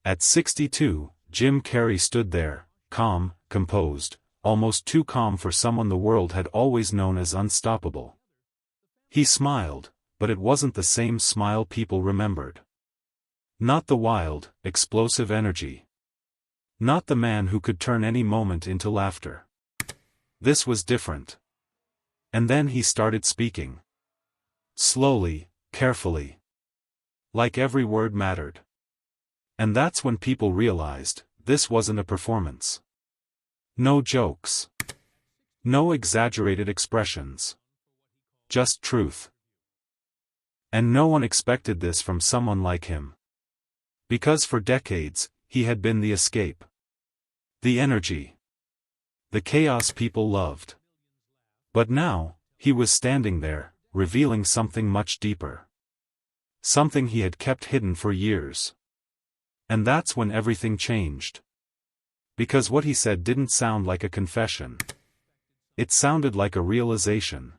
At 62, Jim Carrey stood there, calm, composed, almost too calm for someone the world had always known as unstoppable. He smiled, but it wasn't the same smile people remembered. Not the wild, explosive energy. Not the man who could turn any moment into laughter. This was different. And then he started speaking. Slowly, carefully. Like every word mattered. And that's when people realized, this wasn't a performance. No jokes. No exaggerated expressions. Just truth. And no one expected this from someone like him. Because for decades, he had been the escape. The energy. The chaos people loved. But now, he was standing there, revealing something much deeper. Something he had kept hidden for years. And that's when everything changed. Because what he said didn't sound like a confession. It sounded like a realization.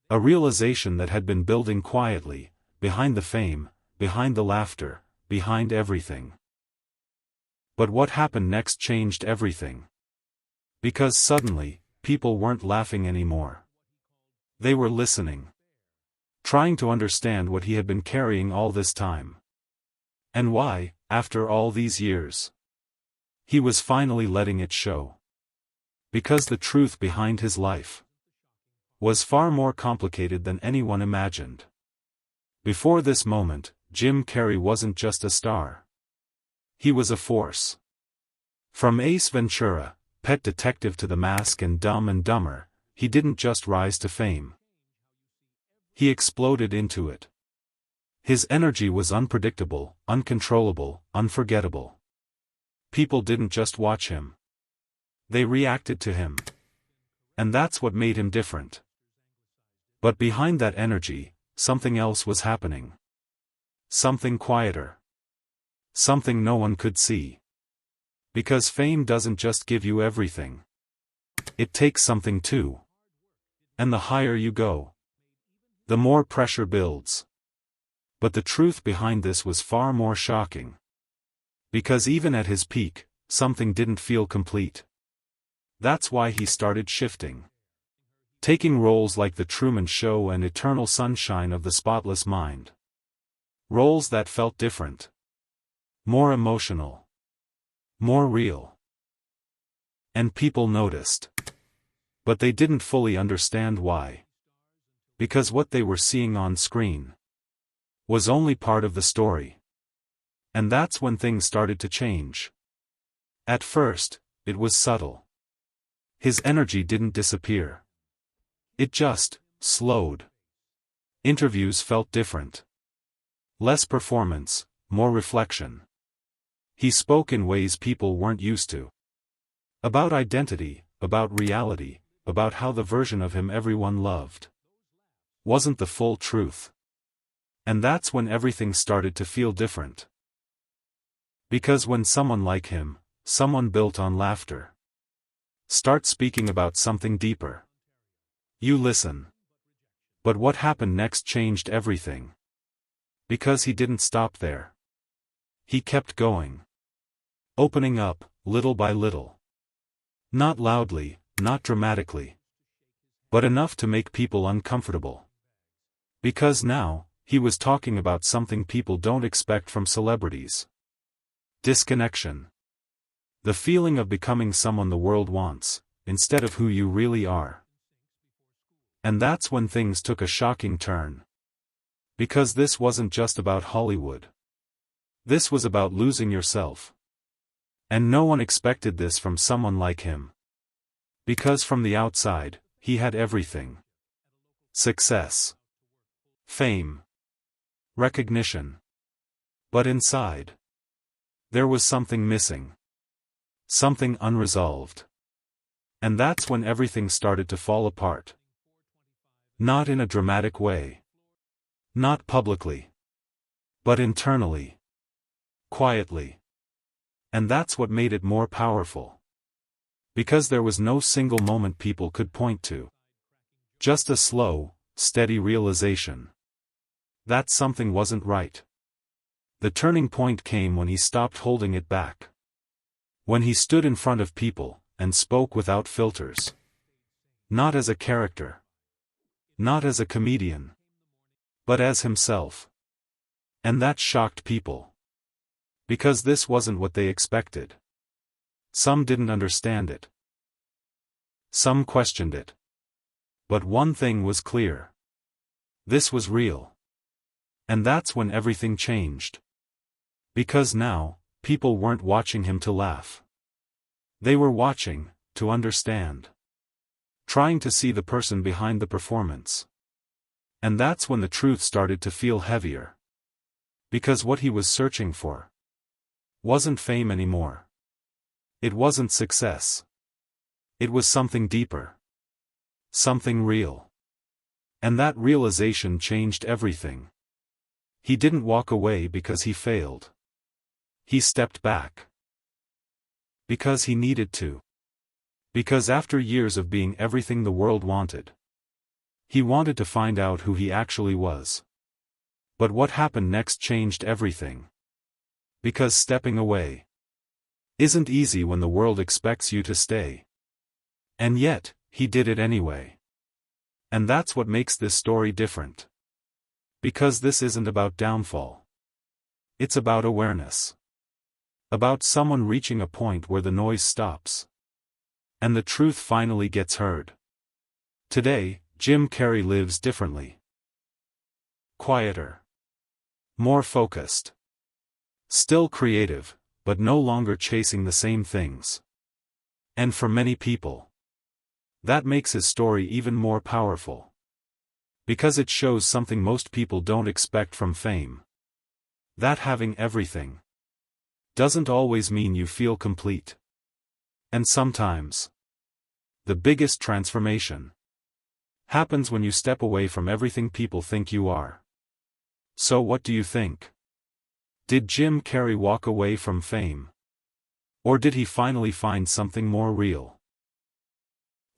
A realization that had been building quietly, behind the fame, behind the laughter, behind everything. But what happened next changed everything. Because suddenly, people weren't laughing anymore. They were listening. Trying to understand what he had been carrying all this time. And why, after all these years, he was finally letting it show. Because the truth behind his life was far more complicated than anyone imagined. Before this moment, Jim Carrey wasn't just a star. He was a force. From Ace Ventura, Pet Detective to The Mask and Dumb and Dumber, he didn't just rise to fame. He exploded into it. His energy was unpredictable, uncontrollable, unforgettable. People didn't just watch him. They reacted to him. And that's what made him different. But behind that energy, something else was happening. Something quieter. Something no one could see. Because fame doesn't just give you everything. It takes something too. And the higher you go, the more pressure builds. But the truth behind this was far more shocking. Because even at his peak, something didn't feel complete. That's why he started shifting. Taking roles like The Truman Show and Eternal Sunshine of the Spotless Mind. Roles that felt different. More emotional. More real. And people noticed. But they didn't fully understand why. Because what they were seeing on screen was only part of the story. And that's when things started to change. At first, it was subtle. His energy didn't disappear. It just slowed. Interviews felt different. Less performance, more reflection. He spoke in ways people weren't used to. About identity, about reality, about how the version of him everyone loved wasn't the full truth. And that's when everything started to feel different. Because when someone like him, someone built on laughter, starts speaking about something deeper, you listen. But what happened next changed everything. Because he didn't stop there. He kept going. Opening up, little by little. Not loudly, not dramatically. But enough to make people uncomfortable. Because now, he was talking about something people don't expect from celebrities. Disconnection. The feeling of becoming someone the world wants, instead of who you really are. And that's when things took a shocking turn. Because this wasn't just about Hollywood. This was about losing yourself. And no one expected this from someone like him. Because from the outside, he had everything. Success. Fame. Recognition. But inside, there was something missing. Something unresolved. And that's when everything started to fall apart. Not in a dramatic way. Not publicly. But internally. Quietly. And that's what made it more powerful. Because there was no single moment people could point to. Just a slow, steady realization that something wasn't right. The turning point came when he stopped holding it back. When he stood in front of people, and spoke without filters. Not as a character. Not as a comedian. But as himself. And that shocked people. Because this wasn't what they expected. Some didn't understand it. Some questioned it. But one thing was clear. This was real. And that's when everything changed. Because now, people weren't watching him to laugh. They were watching, to understand. Trying to see the person behind the performance. And that's when the truth started to feel heavier. Because what he was searching for wasn't fame anymore. It wasn't success. It was something deeper. Something real. And that realization changed everything. He didn't walk away because he failed. He stepped back. Because he needed to. Because after years of being everything the world wanted, he wanted to find out who he actually was. But what happened next changed everything. Because stepping away isn't easy when the world expects you to stay. And yet, he did it anyway. And that's what makes this story different. Because this isn't about downfall. It's about awareness. About someone reaching a point where the noise stops. And the truth finally gets heard. Today, Jim Carrey lives differently. Quieter. More focused. Still creative, but no longer chasing the same things. And for many people, that makes his story even more powerful. Because it shows something most people don't expect from fame. That having everything doesn't always mean you feel complete. And sometimes, the biggest transformation happens when you step away from everything people think you are. So what do you think? Did Jim Carrey walk away from fame? Or did he finally find something more real?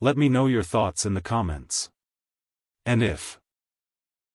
Let me know your thoughts in the comments. And if